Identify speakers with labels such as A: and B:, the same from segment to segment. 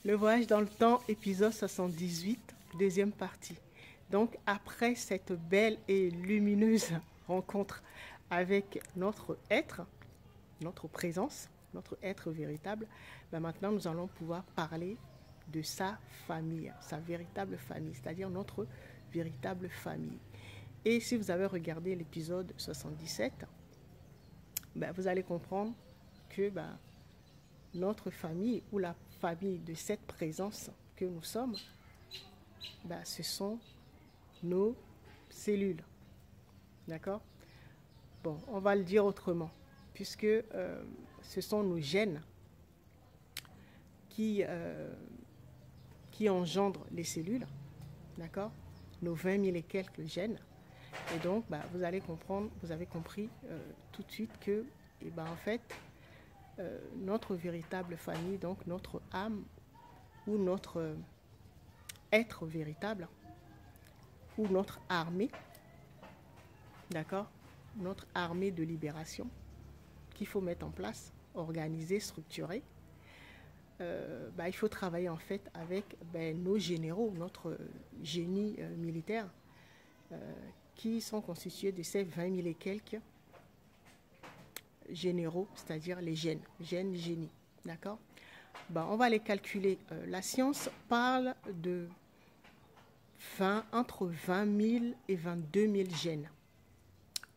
A: Le voyage dans le temps, épisode 78, deuxième partie. Donc, après cette belle et lumineuse rencontre avec notre être, notre présence, notre être véritable, ben maintenant nous allons pouvoir parler de sa famille, sa véritable famille, c'est-à-dire notre véritable famille. Et si vous avez regardé l'épisode 77, ben vous allez comprendre que notre famille ou la famille de cette présence que nous sommes, ce sont nos cellules. D'accord? Bon, on va le dire autrement, puisque ce sont nos gènes qui engendrent les cellules, d'accord? Nos 20 000 et quelques gènes. Et donc, vous allez comprendre, vous avez compris tout de suite que, en fait, notre véritable famille, donc notre âme ou notre être véritable ou notre armée, d'accord, notre armée de libération qu'il faut mettre en place, organiser, structurer. Il faut travailler en fait avec nos généraux, notre génie militaire, qui sont constitués de ces 20 000 et quelques généraux, c'est-à-dire les gènes, génie, d'accord? On va les calculer. La science parle de entre 20 000 et 22 000 gènes.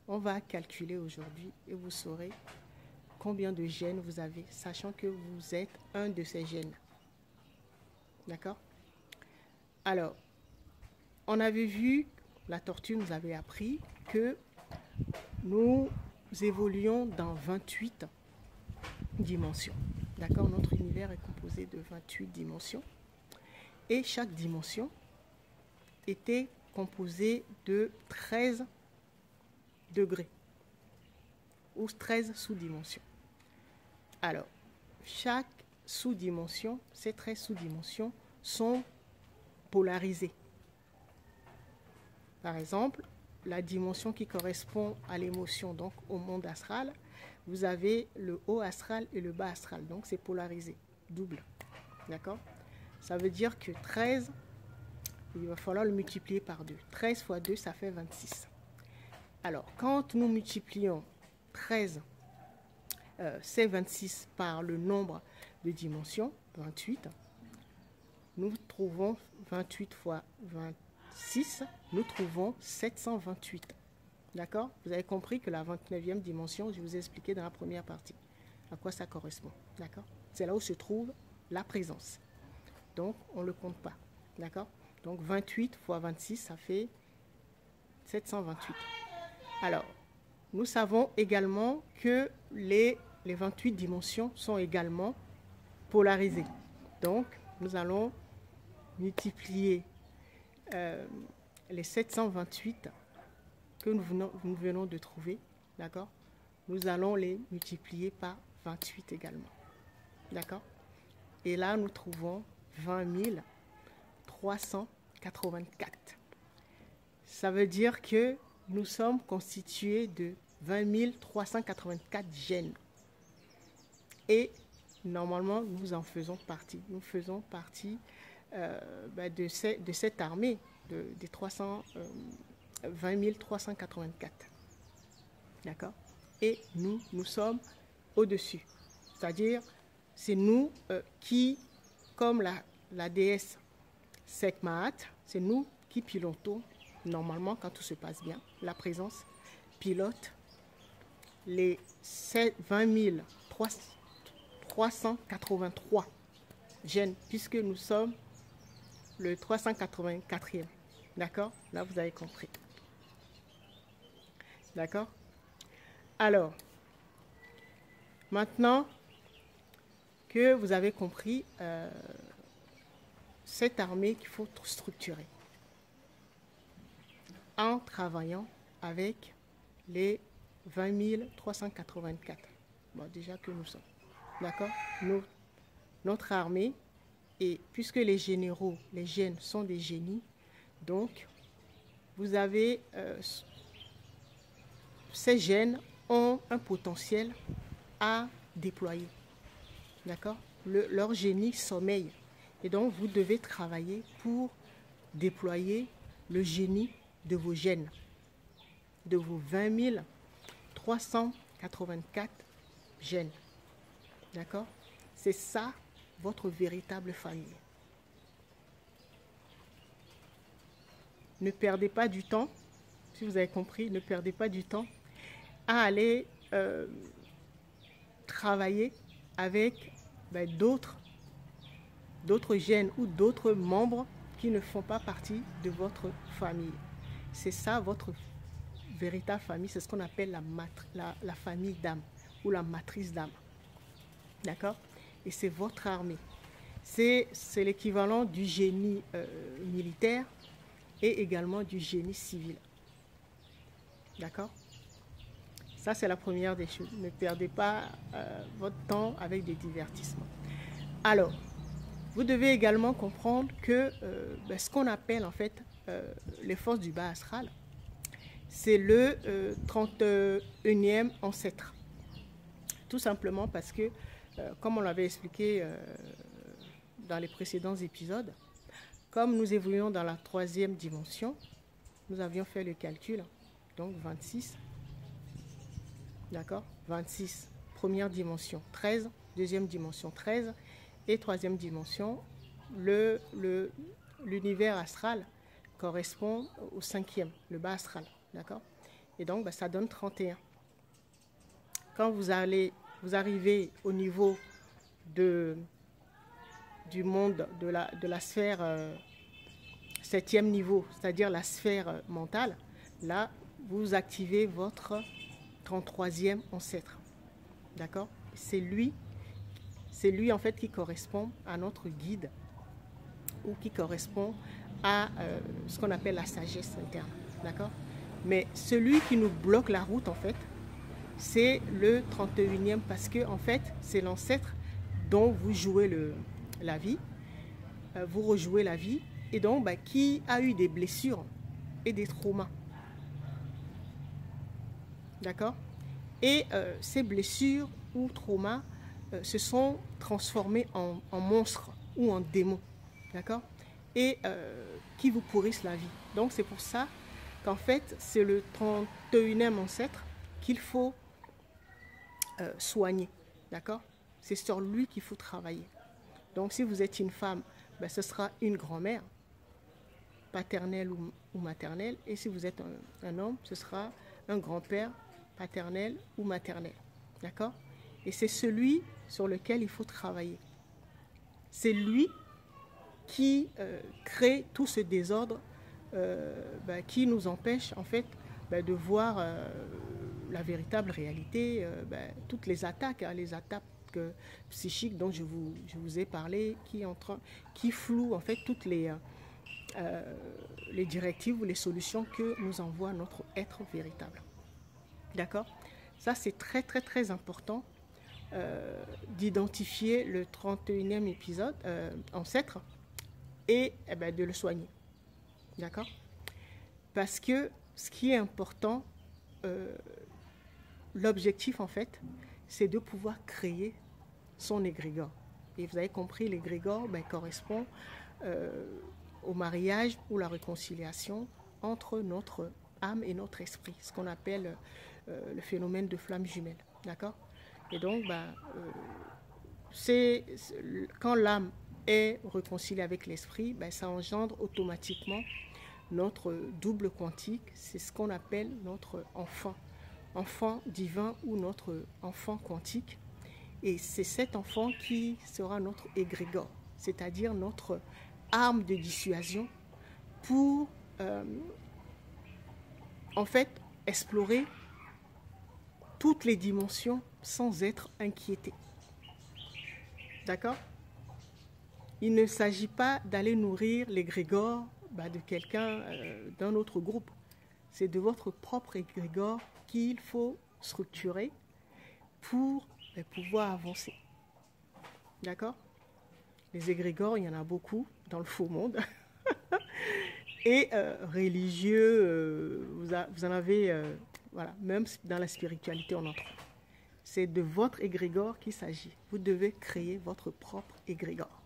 A: On va calculer aujourd'hui et vous saurez combien de gènes vous avez, sachant que vous êtes un de ces gènes. D'accord? Alors, on avait vu, la tortue nous avait appris que nous évoluons dans 28 dimensions. D'accord? Notre univers est composé de 28 dimensions. Et chaque dimension était composée de 13 degrés ou 13 sous-dimensions. Alors, chaque sous-dimension, ces 13 sous-dimensions sont polarisées. Par exemple, la dimension qui correspond à l'émotion, donc au monde astral, vous avez le haut astral et le bas astral, donc c'est polarisé, double. D'accord? Ça veut dire que 13, il va falloir le multiplier par 2. 13 fois 2, ça fait 26. Alors, quand nous multiplions 13, c'est 26 par le nombre de dimensions, 28, nous trouvons 28 fois 26, nous trouvons 728. D'accord? Vous avez compris que la 29e dimension, je vous ai expliqué dans la première partie à quoi ça correspond. D'accord? C'est là où se trouve la présence. Donc, on ne le compte pas. D'accord? Donc, 28 fois 26, ça fait 728. Alors, nous savons également que les 28 dimensions sont également polarisées. Donc, nous allons multiplier les 728 que nous venons de trouver, d'accord? Nous allons les multiplier par 28 également, d'accord? Et là, nous trouvons 20 384. Ça veut dire que nous sommes constitués de 20 384 gènes. Et normalement, nous en faisons partie. Nous faisons partie de cette armée des 20 384. D'accord? Et nous sommes au-dessus. C'est-à-dire, c'est nous qui, comme la déesse Sekhmet, c'est nous qui pilotons, normalement, quand tout se passe bien, la présence pilote les 20 383 gènes, puisque nous sommes le 384e. D'accord? Là, vous avez compris. D'accord? Alors, maintenant que vous avez compris cette armée qu'il faut structurer en travaillant avec les 20 384. Bon, déjà que nous sommes. D'accord? Notre armée, et puisque les généraux, les gènes sont des génies, donc vous avez ces gènes ont un potentiel à déployer. D'accord? Leur génie sommeille. Et donc, vous devez travailler pour déployer le génie de vos gènes, de vos 20 384 gènes. D'accord? C'est ça, votre véritable famille. Ne perdez pas du temps, si vous avez compris, ne perdez pas du temps à aller travailler avec d'autres gènes ou d'autres membres qui ne font pas partie de votre famille. C'est ça votre véritable famille, c'est ce qu'on appelle la famille d'âme ou la matrice d'âme. D'accord? Et c'est votre armée. C'est l'équivalent du génie militaire et également du génie civil. D'accord? Ça, c'est la première des choses. Ne perdez pas votre temps avec des divertissements. Alors, vous devez également comprendre que ce qu'on appelle en fait les forces du bas astral, c'est le 31e ancêtre. Tout simplement parce que, comme on l'avait expliqué dans les précédents épisodes, comme nous évoluons dans la 3e dimension, nous avions fait le calcul, donc 26, d'accord, 26, première dimension, 13, deuxième dimension, 13, et 3e dimension, l'univers astral correspond au 5e, le bas astral, d'accord? Et donc, ça donne 31. Quand vous arrivez au niveau du monde, de la sphère 7e niveau, c'est-à-dire la sphère mentale, là, vous activez votre 33e ancêtre, d'accord? C'est lui en fait qui correspond à notre guide ou qui correspond à ce qu'on appelle la sagesse interne, d'accord? Mais celui qui nous bloque la route en fait, c'est le 31e parce que en fait c'est l'ancêtre dont vous jouez la vie, vous rejouez la vie et donc qui a eu des blessures et des traumas, d'accord? Et ces blessures ou traumas se sont transformés en monstres ou en démons, d'accord? Et qui vous pourrissent la vie. Donc c'est pour ça qu'en fait c'est le 31e ancêtre qu'il faut soigner, d'accord? C'est sur lui qu'il faut travailler. Donc si vous êtes une femme, ce sera une grand-mère, paternelle ou maternelle, et si vous êtes un homme, ce sera un grand-père, paternel ou maternel, d'accord? Et c'est celui sur lequel il faut travailler. C'est lui qui crée tout ce désordre qui nous empêche en fait de voir la véritable réalité, toutes les attaques psychiques dont je vous ai parlé, qui flouent en fait toutes les directives ou les solutions que nous envoie notre être véritable. D'accord? Ça, c'est très, très, très important d'identifier le 31e épisode, ancêtre, et de le soigner. D'accord? Parce que ce qui est important, l'objectif, en fait, c'est de pouvoir créer son égrégore. Et vous avez compris, l'égrégore correspond au mariage ou la réconciliation entre notre âme et notre esprit, ce qu'on appelle le phénomène de flamme jumelle, d'accord? Et donc, quand l'âme est réconciliée avec l'esprit, ça engendre automatiquement notre double quantique, c'est ce qu'on appelle notre enfant divin ou notre enfant quantique. Et c'est cet enfant qui sera notre égrégore, c'est-à-dire notre arme de dissuasion pour en fait explorer toutes les dimensions sans être inquiété. D'accord? Il ne s'agit pas d'aller nourrir l'égrégore de quelqu'un d'un autre groupe. C'est de votre propre égrégore qu'il faut structurer pour pouvoir avancer. D'accord? Les égrégores, il y en a beaucoup dans le faux monde. Et religieux, vous en avez, voilà, même dans la spiritualité, on en trouve. C'est de votre égrégore qu'il s'agit. Vous devez créer votre propre égrégore.